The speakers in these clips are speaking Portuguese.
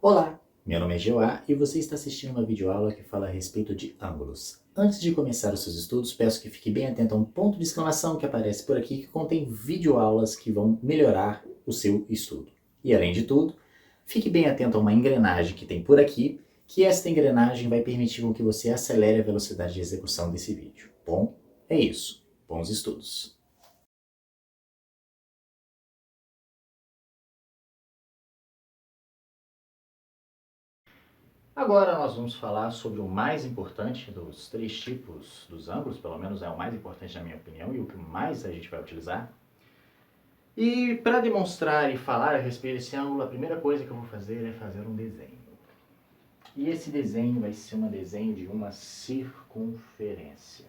Olá, meu nome é Joá e você está assistindo uma videoaula que fala a respeito de ângulos. Antes de começar os seus estudos, peço que fique bem atento a um ponto de exclamação que aparece por aqui que contém videoaulas que vão melhorar o seu estudo. E além de tudo, fique bem atento a uma engrenagem que tem por aqui, que esta engrenagem vai permitir com que você acelere a velocidade de execução desse vídeo. Bom, é isso. Bons estudos! Agora nós vamos falar sobre o mais importante dos três tipos dos ângulos, pelo menos é o mais importante na minha opinião e o que mais a gente vai utilizar. E para demonstrar e falar a respeito desse ângulo, a primeira coisa que eu vou fazer é fazer um desenho. E esse desenho vai ser um desenho de uma circunferência.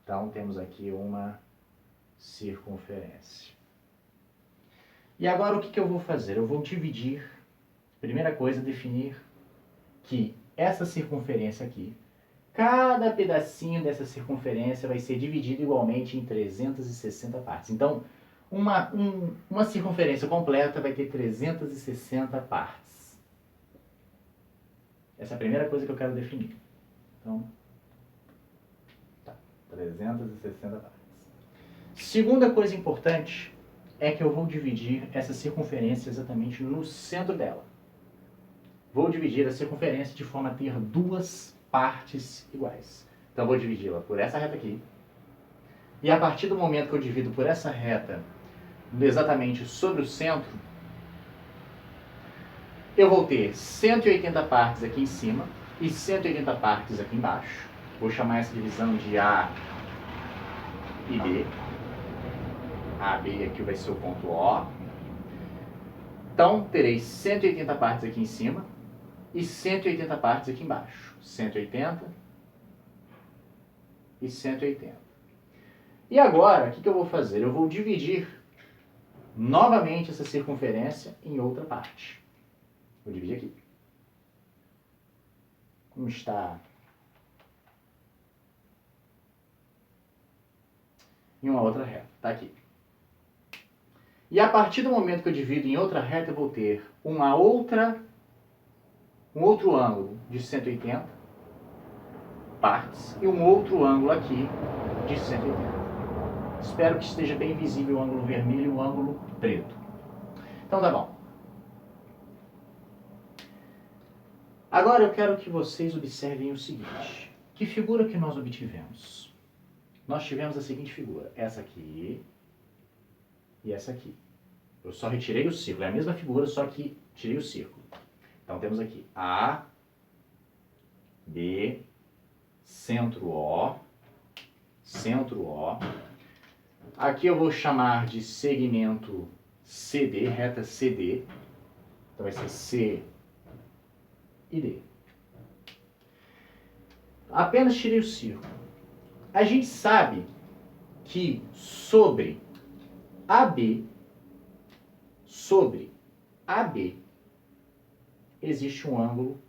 Então temos aqui uma circunferência. E agora o que eu vou fazer? Eu vou dividir, primeira coisa, definir que essa circunferência aqui, cada pedacinho dessa circunferência vai ser dividido igualmente em 360 partes. Então, uma circunferência completa vai ter 360 partes. Essa é a primeira coisa que eu quero definir. Então, 360 partes. Segunda coisa importante é que eu vou dividir essa circunferência exatamente no centro dela. Vou dividir a circunferência de forma a ter duas partes iguais. Então, vou dividi-la por essa reta aqui. E a partir do momento que eu divido por essa reta, exatamente sobre o centro, eu vou ter 180 partes aqui em cima e 180 partes aqui embaixo. Vou chamar essa divisão de A e B. A, B aqui vai ser o ponto O. Então, terei 180 partes aqui em cima e 180 partes aqui embaixo. 180 e 180. E agora, o que eu vou fazer? Eu vou dividir novamente essa circunferência em outra parte. Vou dividir aqui. Como está? Em uma outra reta. Está aqui. E a partir do momento que eu divido em outra reta, eu vou ter um outro ângulo de 180 partes e um outro ângulo aqui de 180. Espero que esteja bem visível o ângulo vermelho e o ângulo preto. Então tá bom. Agora eu quero que vocês observem o seguinte. Que figura que nós obtivemos? Nós tivemos a seguinte figura. Essa aqui e essa aqui. Eu só retirei o círculo. É a mesma figura, só que tirei o círculo. Então temos aqui A, B, centro O, centro O. Aqui eu vou chamar de segmento CD, reta CD. Então vai ser C e D. Apenas tirei o círculo. A gente sabe que sobre AB existe um ângulo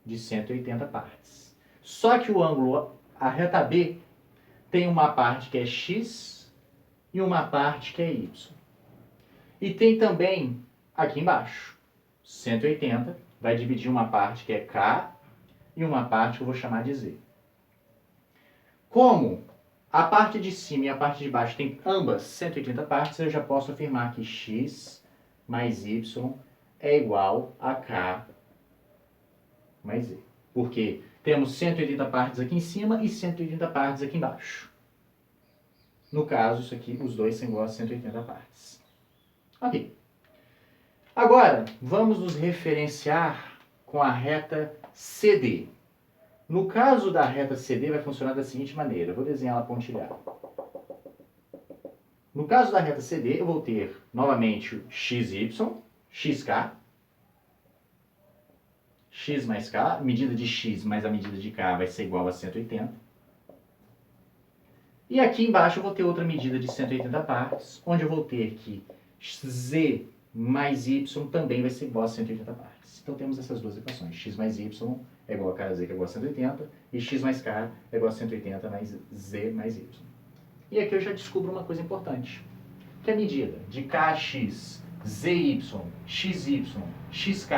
de 180 partes. Só que o ângulo, a reta B, tem uma parte que é X e uma parte que é Y. E tem também aqui embaixo, 180, vai dividir uma parte que é K e uma parte que eu vou chamar de Z. Como a parte de cima e a parte de baixo tem ambas 180 partes, eu já posso afirmar que X mais Y é igual a K mais Z. Porque temos 180 partes aqui em cima e 180 partes aqui embaixo. No caso, isso aqui, os dois são iguais a 180 partes. Ok. Agora, vamos nos referenciar com a reta CD. No caso da reta CD, vai funcionar da seguinte maneira. Eu vou desenhar ela pontilhada. No caso da reta CD, eu vou ter, novamente, o XY, XK, X mais K, medida de X mais a medida de K vai ser igual a 180. E aqui embaixo eu vou ter outra medida de 180 partes, onde eu vou ter que Z mais Y também vai ser igual a 180 partes. Então temos essas duas equações. X mais Y é igual a K Z, que é igual a 180, e X mais K é igual a 180 mais Z mais Y. E aqui eu já descubro uma coisa importante, que a medida de Kx ZY, XY, XK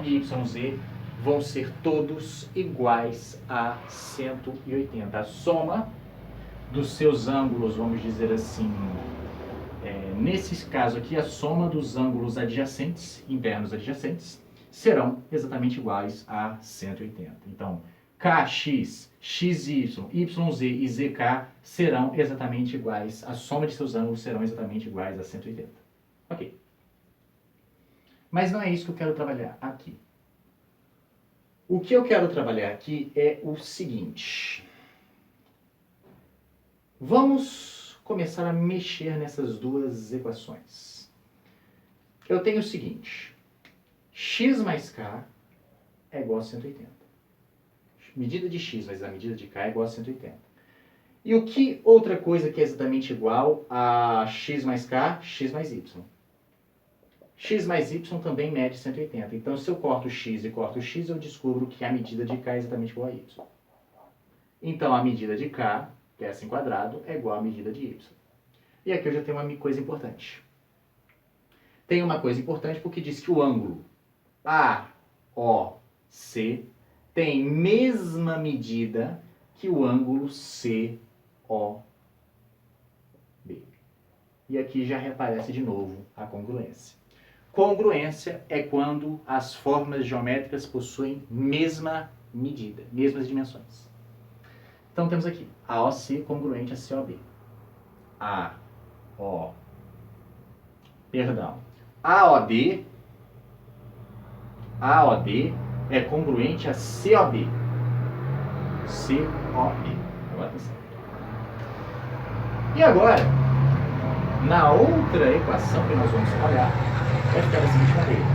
e YZ vão ser todos iguais a 180. A soma dos seus ângulos, vamos dizer assim, nesse caso aqui, a soma dos ângulos adjacentes, internos adjacentes, serão exatamente iguais a 180. Então, KX, XY, YZ e ZK serão exatamente iguais, a soma de seus ângulos serão exatamente iguais a 180. Ok. Mas não é isso que eu quero trabalhar aqui. O que eu quero trabalhar aqui é o seguinte. Vamos começar a mexer nessas duas equações. Eu tenho o seguinte. X mais K é igual a 180. Medida de X vezes a medida de K é igual a 180. E o que outra coisa que é exatamente igual a X mais K? X mais Y. X mais Y também mede 180. Então, se eu corto X e corto X, eu descubro que a medida de K é exatamente igual a Y. Então, a medida de K, que é assim quadrado, é igual à medida de Y. E aqui eu já tenho uma coisa importante. Tem uma coisa importante porque diz que o ângulo AOC tem mesma medida que o ângulo COB. E aqui já reaparece de novo a congruência. Congruência é quando as formas geométricas possuem mesma medida, mesmas dimensões. Então temos aqui AOC congruente a COB. AOD é congruente a COB. Agora tá certo. E agora, na outra equação que nós vamos olhar, vai ficar da seguinte maneira.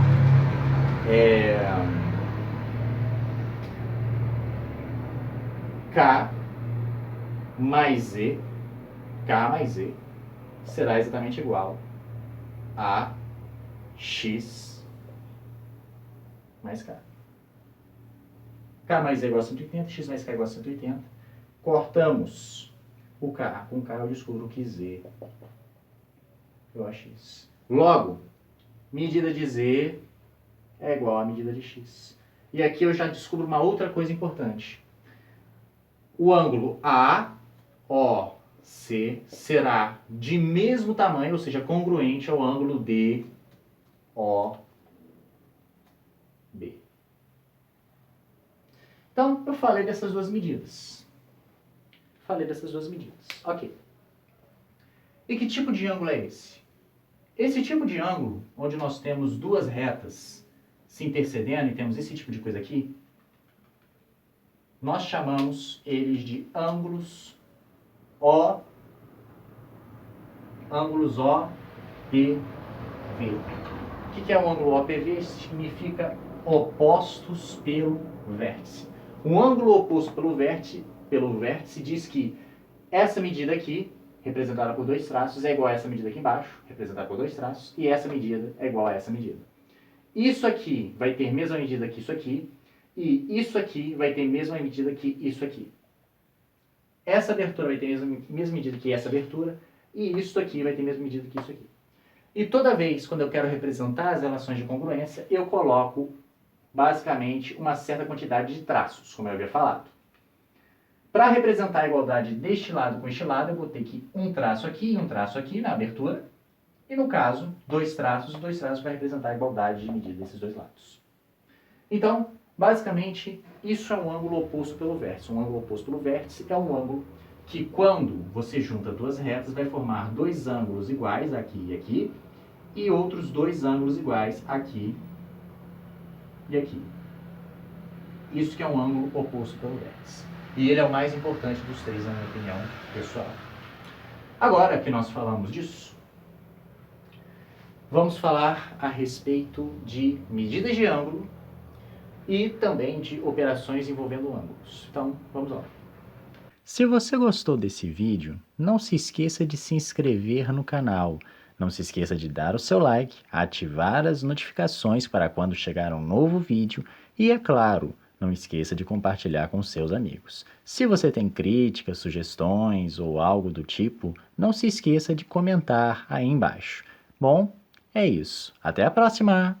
K mais Z será exatamente igual a X mais K. K mais Z é igual a 180, X mais K é igual a 180. Cortamos o K. Com K eu descubro que Z é igual a X. Logo, medida de Z é igual à medida de X. E aqui eu já descubro uma outra coisa importante. O ângulo AOC será de mesmo tamanho, ou seja, congruente ao ângulo DOB. Então, eu falei dessas duas medidas. Ok. E que tipo de ângulo é esse? Esse tipo de ângulo, onde nós temos duas retas se intercedendo e temos esse tipo de coisa aqui, nós chamamos eles de ângulos OPV. O que é um ângulo OPV? Significa opostos pelo vértice. Um ângulo oposto pelo vértice diz que essa medida aqui, representada por dois traços, é igual a essa medida aqui embaixo, representada por dois traços, e essa medida é igual a essa medida. Isso aqui vai ter mesma medida que isso aqui, e isso aqui vai ter mesma medida que isso aqui. Essa abertura vai ter mesma medida que essa abertura, e isso aqui vai ter mesma medida que isso aqui. E toda vez, quando eu quero representar as relações de congruência, eu coloco, basicamente, uma certa quantidade de traços, como eu havia falado. Para representar a igualdade deste lado com este lado, eu vou ter que um traço aqui e um traço aqui na abertura. E no caso, dois traços para representar a igualdade de medida desses dois lados. Então, basicamente, isso é um ângulo oposto pelo vértice. Um ângulo oposto pelo vértice é um ângulo que, quando você junta duas retas, vai formar dois ângulos iguais, aqui e aqui, e outros dois ângulos iguais, aqui e aqui. Isso que é um ângulo oposto pelo vértice. E ele é o mais importante dos três, na minha opinião pessoal. Agora que nós falamos disso, vamos falar a respeito de medidas de ângulo e também de operações envolvendo ângulos. Então, vamos lá. Se você gostou desse vídeo, não se esqueça de se inscrever no canal. Não se esqueça de dar o seu like, ativar as notificações para quando chegar um novo vídeo e, é claro, não esqueça de compartilhar com seus amigos. Se você tem críticas, sugestões ou algo do tipo, não se esqueça de comentar aí embaixo. Bom, É isso. Até a próxima!